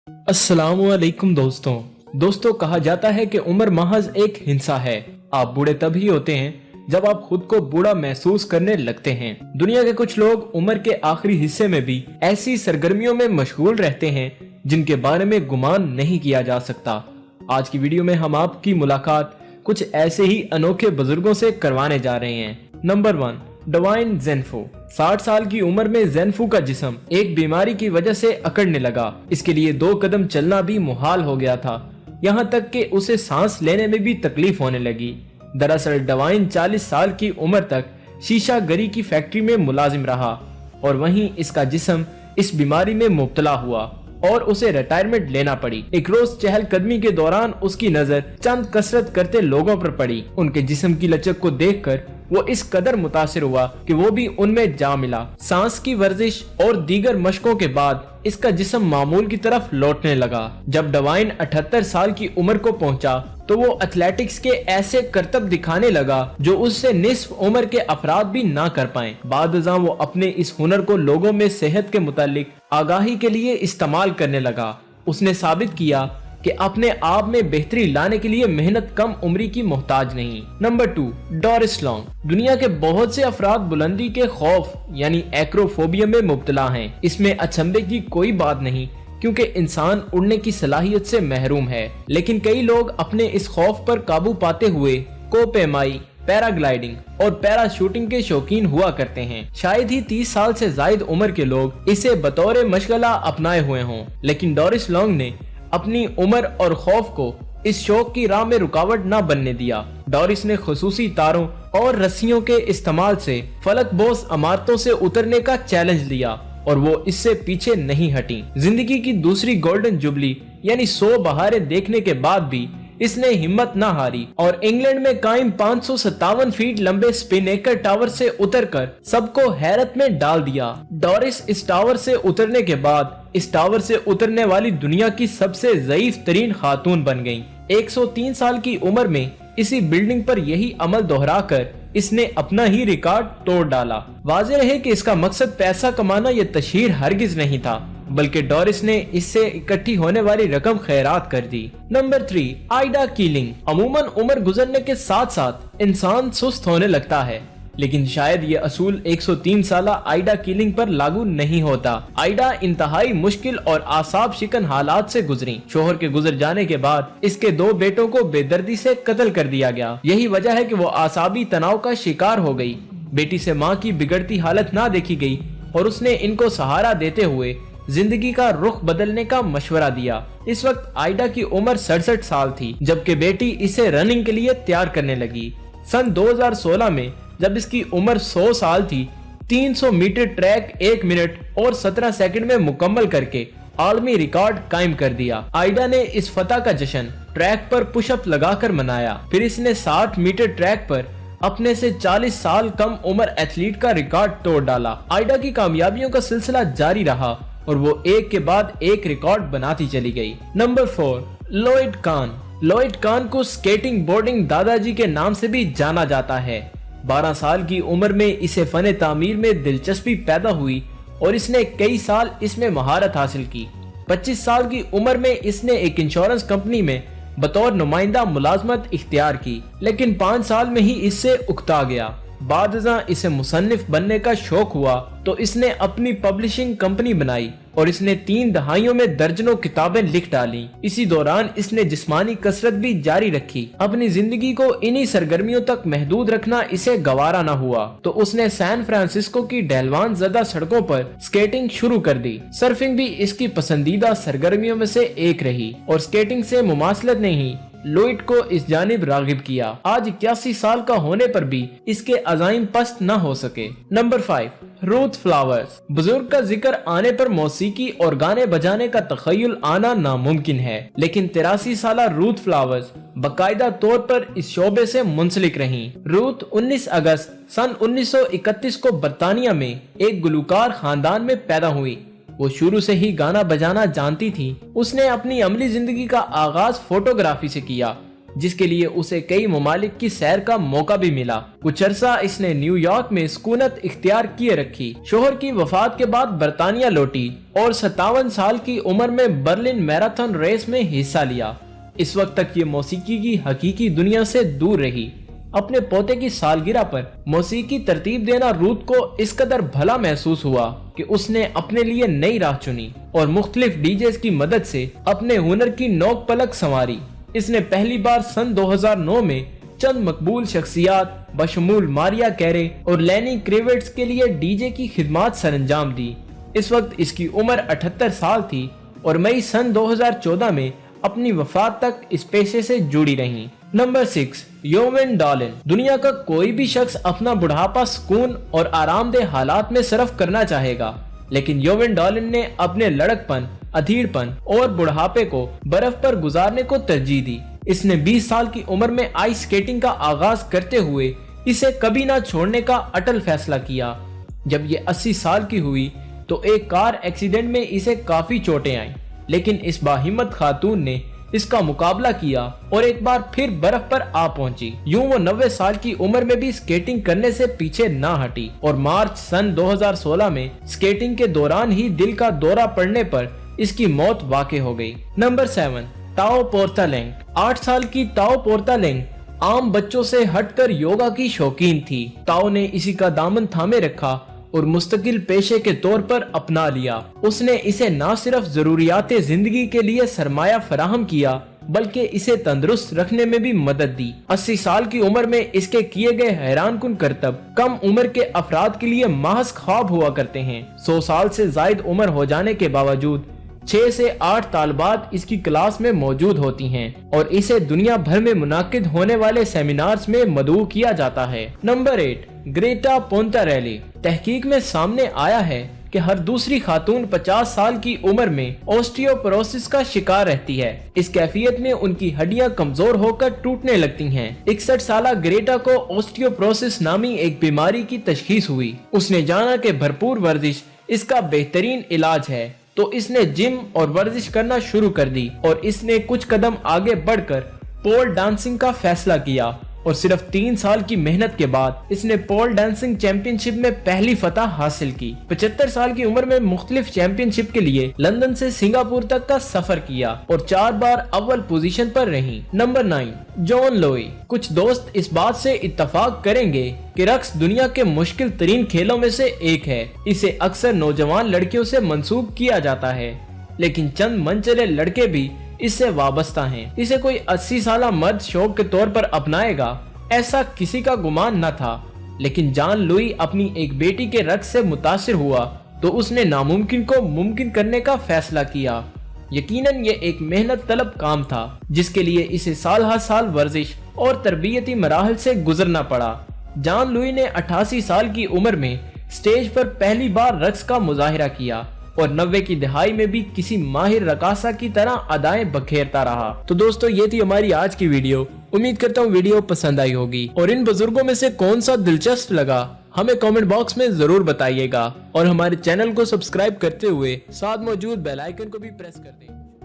अस्सलाम वालेकुम दोस्तों कहा जाता है कि उम्र महज एक हिंसा है। आप बूढ़े तभी होते हैं जब आप खुद को बूढ़ा महसूस करने लगते हैं। दुनिया के कुछ लोग उम्र के आखिरी हिस्से में भी ऐसी सरगर्मियों में मशगूल रहते हैं जिनके बारे में गुमान नहीं किया जा सकता। आज की वीडियो में हम आपकी मुलाकात कुछ ऐसे ही अनोखे बुजुर्गों से करवाने जा रहे हैं। Number 1, divine ज़ेनफो। 60 साल की उम्र में ज़ेनफो का जिस्म एक बीमारी की वजह से अकड़ने लगा। इसके लिए 2 कदम चलना भी मुहाल हो गया था, यहाँ तक कि उसे सांस लेने में भी तकलीफ होने लगी। दरअसल डवाइन 40 साल की उम्र तक शीशा गरी की फैक्ट्री में मुलाजिम रहा और वहीं इसका जिस्म इस बीमारी में मुब्तला हुआ और उसे रिटायरमेंट लेना पड़ी। एक रोज चहलकदमी के दौरान उसकी नजर चंद कसरत करते लोगों पर पड़ी। उनके जिस्म की लचक को देखकर वो इस कदर मुतासिर हुआ कि वो भी उनमें जा मिला। सांस की वर्जिश और दीगर मशकों के बाद इसका जिस्म मामूल की तरफ लौटने लगा। जब डवाइन 78 साल की उम्र को पहुंचा तो वो एथलेटिक्स के ऐसे करतब दिखाने लगा जो उससे निस्फ उम्र के अफराद भी ना कर पाए। बादशाह वो अपने इस हुनर को लोगों में सेहत के मुतालिक आगाही के लिए इस्तेमाल करने लगा। उसने साबित किया कि अपने आप में बेहतरी लाने के लिए मेहनत कम उम्री की मोहताज नहीं। Number 2, Doris long. दुनिया के बहुत से अफराद बुलंदी के खौफ यानी एक्रोफोबिया में मुब्तला हैं। इसमें अचंभे की कोई बात नहीं क्योंकि इंसान उड़ने की सलाहियत से महरूम है, लेकिन कई लोग अपने इस खौफ पर काबू पाते हुए कोपेमाई, पैराग्लाइडिंग और पैराशूटिंग के शौकीन हुआ करते हैं। शायद ही 30 साल से जायद उम्र के लोग इसे बतौर मशगला अपनाए हुए हों, लेकिन डोरिस लॉन्ग ने अपनी उम्र और खौफ को इस शौक की राह में रुकावट न बनने दिया। डोरिस ने खुसूसी तारों और रस्सियों के इस्तेमाल से फलकबोस इमारतों से उतरने का चैलेंज लिया और वो इससे पीछे नहीं हटी। जिंदगी की दूसरी गोल्डन जुबली यानी 100 बहारें देखने के बाद भी इसने हिम्मत न हारी और इंग्लैंड में कायम 557 फीट लंबे स्पिनेकर टावर से उतरकर सबको हैरत में डाल दिया। डोरिस इस टावर से उतरने के बाद इस टावर से उतरने वाली दुनिया की सबसे ज़ईफ तरीन खातून बन गईं। 103 साल की उम्र में इसी बिल्डिंग पर यही अमल दोहराकर इसने अपना ही रिकॉर्ड तोड़ डाला। वाज़ेह है कि इसका मकसद पैसा कमाना या तशहीर हरगिज नहीं था, बल्कि डोरिस ने इससे इकट्ठी होने वाली रकम खैरात कर दी। Number 3, Aida Keeling. अमूमन उम्र गुजरने के साथ साथ इंसान सुस्त होने लगता है, लेकिन शायद ये असूल 103 साला आइडा कीलिंग पर लागू नहीं होता। आइडा इंतहाई मुश्किल और आसाब शिकन हालात से गुजरी। शोहर के गुजर जाने के बाद इसके 2 बेटों को बेदर्दी से कत्ल कर दिया गया। यही वजह है कि वो आसाबी तनाव का शिकार हो गई। बेटी से माँ की बिगड़ती हालत ना देखी गई और उसने इनको सहारा देते हुए जिंदगी का रुख बदलने का मशवरा दिया। इस वक्त आइडा की उम्र 67 साल थी, जबकि बेटी इसे रनिंग के लिए तैयार करने लगी। सन 2016 में जब इसकी उम्र 100 साल थी, 300 मीटर ट्रैक 1 मिनट और 17 सेकंड में मुकम्मल करके आलमी रिकॉर्ड कायम कर दिया। आइडा ने इस फतह का जश्न ट्रैक पर पुशअप लगाकर मनाया। फिर इसने 60 मीटर ट्रैक पर अपने से 40 साल कम उम्र एथलीट का रिकॉर्ड तोड़ डाला। आइडा की कामयाबियों का सिलसिला जारी रहा और वो एक के बाद एक रिकॉर्ड बनाती चली गई। नंबर 4, लोइड कान। लोइड कान को स्केटिंग बोर्डिंग दादाजी के नाम से भी जाना जाता है। 12 साल की उम्र में इसे फन तामीर में दिलचस्पी पैदा हुई और इसने कई साल इसमें महारत हासिल की। 25 साल की उम्र में इसने एक इंश्योरेंस कंपनी में बतौर नुमाइंदा मुलाजमत इख्तियार की, लेकिन 5 साल में ही इससे उकता गया। बादशाह इसे मुसन्निफ बनने का शौक हुआ तो इसने अपनी पब्लिशिंग कंपनी बनाई और इसने 3 दहाइयों में दर्जनों किताबें लिख डाली। इसी दौरान इसने जिस्मानी कसरत भी जारी रखी। अपनी जिंदगी को इन्हीं सरगर्मियों तक महदूद रखना इसे गवारा न हुआ तो उसने सैन फ्रांसिस्को की डहलवान ज़दा सड़कों पर स्केटिंग शुरू कर दी। सर्फिंग भी इसकी पसंदीदा सरगर्मियों में से एक रही और स्केटिंग से मुमासलत ने ही लोइड को इस जानिब रागिब किया। आज 81 साल का होने पर भी इसके अज़ाइम पस्त न हो सके। Number 5, Ruth flowers. बुजुर्ग का जिक्र आने पर मौसीकी और गाने बजाने का तखय्युल आना नामुमकिन है, लेकिन 83 साला रूथ फ्लावर्स बाकायदा तौर पर इस शोबे से मुंसलिक रहीं। रूथ 19 अगस्त सन 1931 को बरतानिया में एक गुलकार खानदान में पैदा हुई। वो शुरू से ही गाना बजाना जानती थी। उसने अपनी अमली जिंदगी का आगाज फोटोग्राफी से किया जिसके लिए उसे कई ममालिक की सैर का मौका भी मिला। कुछ अरसा इसने न्यूयॉर्क में सुकूनत इख्तियार किए रखी। शोहर की वफात के बाद बरतानिया लौटी और 57 साल की उम्र में बर्लिन मैराथन रेस में हिस्सा लिया। इस वक्त तक ये मौसीकी की हकीकी दुनिया से दूर रही। अपने पोते की सालगिरह पर मौसीकी तरतीब देना रूथ को इस कदर भला महसूस हुआ कि उसने अपने लिए नई राह चुनी और मुख्तलिफ डीजेस की मदद से अपने हुनर की नोक पलक संवारी। इसने पहली बार सन 2009 में चंद मकबूल शख्सियात बशमूल मारिया कैरे और लेनी क्रेविट्स के लिए डीजे की खिदमात सरंजाम दी। इस वक्त इसकी उम्र 78 साल थी और मई सन 2014 में अपनी वफात तक इस पेशे से जुड़ी रही। नंबर 6, योवेन डॉलिन। दुनिया का कोई भी शख्स अपना बुढ़ापा सुकून और आरामदेह हालात में सर्फ करना चाहेगा, लेकिन योवेन डॉलिन ने अपने लड़कपन, अधीरपन और बुढ़ापे को बर्फ पर गुजारने को तरजीह दी। इसने 20 साल की उम्र में आइस स्केटिंग का आगाज करते हुए इसे कभी ना छोड़ने का अटल फैसला किया। जब ये 80 साल की हुई तो एक कार एक्सीडेंट में इसे काफी चोटें आईं, लेकिन इस बाहिम्मत खातून ने इसका मुकाबला किया और एक बार फिर बर्फ पर आ पहुंची। यूं वो 90 साल की उम्र में भी स्केटिंग करने से पीछे ना हटी और मार्च सन 2016 में स्केटिंग के दौरान ही दिल का दौरा पड़ने पर इसकी मौत वाक़ई हो गई। नंबर 7, ताओ पोर्तालेंग। 8 साल की ताओ पोर्तालेंग आम बच्चों से हटकर योगा की शौकीन थी। ताओ ने इसी का दामन थामे रखा और मुस्तकिल पेशे के तौर पर अपना लिया। उसने इसे न सिर्फ जरूरियाते जिंदगी के लिए सरमाया फराहम किया, बल्कि इसे तंदुरुस्त रखने में भी मदद दी। 80 साल की उम्र में इसके किए गए हैरानकुन करतब कम उम्र के अफराद के लिए महज ख्वाब हुआ करते हैं। 100 साल से जायद उम्र हो जाने के बावजूद 6 से 8 तालबात इसकी क्लास में मौजूद होती हैं और इसे दुनिया भर में मुनाकिद होने वाले सेमिनार्स में मदऊ किया जाता है। Number 8, Greta Pontarelli. तहकीक में सामने आया है कि हर दूसरी खातून 50 साल की उम्र में ऑस्टियोपोरोसिस का शिकार रहती है। इस कैफियत में उनकी हड्डियां कमजोर होकर टूटने लगती हैं। 61 साल ग्रेटा को ऑस्टियोपोरोसिस नामी एक बीमारी की तशखीस हुई। उसने जाना कि भरपूर वर्जिश इसका बेहतरीन इलाज है, तो इसने जिम और वर्जिश करना शुरू कर दी और इसने कुछ कदम आगे बढ़कर पोल डांसिंग का फैसला किया और सिर्फ 3 साल की मेहनत के बाद इसने पोल डांसिंग चैंपियनशिप में पहली फतह हासिल की। 75 साल की उम्र में मुख्तलिफ चैंपियनशिप के लिए लंदन से सिंगापुर तक का सफर किया और 4 बार अव्वल पोजीशन पर रही। नंबर 9, जॉन लोई। कुछ दोस्त इस बात से इत्तफाक करेंगे कि रक्स दुनिया के मुश्किल तरीन खेलों में से एक है। इसे अक्सर नौजवान लड़कियों से मंसूब किया जाता है, लेकिन चंद मनचले लड़के भी इससे वाबस्ता हैं। इसे कोई 80 साल मर्द शौक के तौर पर अपनाएगा, ऐसा किसी का गुमान न था, लेकिन जॉन लुई अपनी एक बेटी के रक्स से मुतासिर हुआ तो उसने नामुमकिन को मुमकिन करने का फैसला किया। यकीनन ये एक मेहनत तलब काम था, जिसके लिए इसे साल हर साल वर्जिश और तरबियती मराहल से गुजरना पड़ा। जॉन लुई ने 88 साल की उम्र में स्टेज पर पहली बार रक्स का मुजाहिरा किया और 90 की दहाई में भी किसी माहिर रकासा की तरह अदाएं बखेरता रहा। तो दोस्तों, ये थी हमारी आज की वीडियो। उम्मीद करता हूँ वीडियो पसंद आई होगी और इन बुजुर्गों में से कौन सा दिलचस्प लगा हमें कमेंट बॉक्स में जरूर बताइएगा और हमारे चैनल को सब्सक्राइब करते हुए साथ मौजूद बेल आइकन को भी प्रेस कर दें।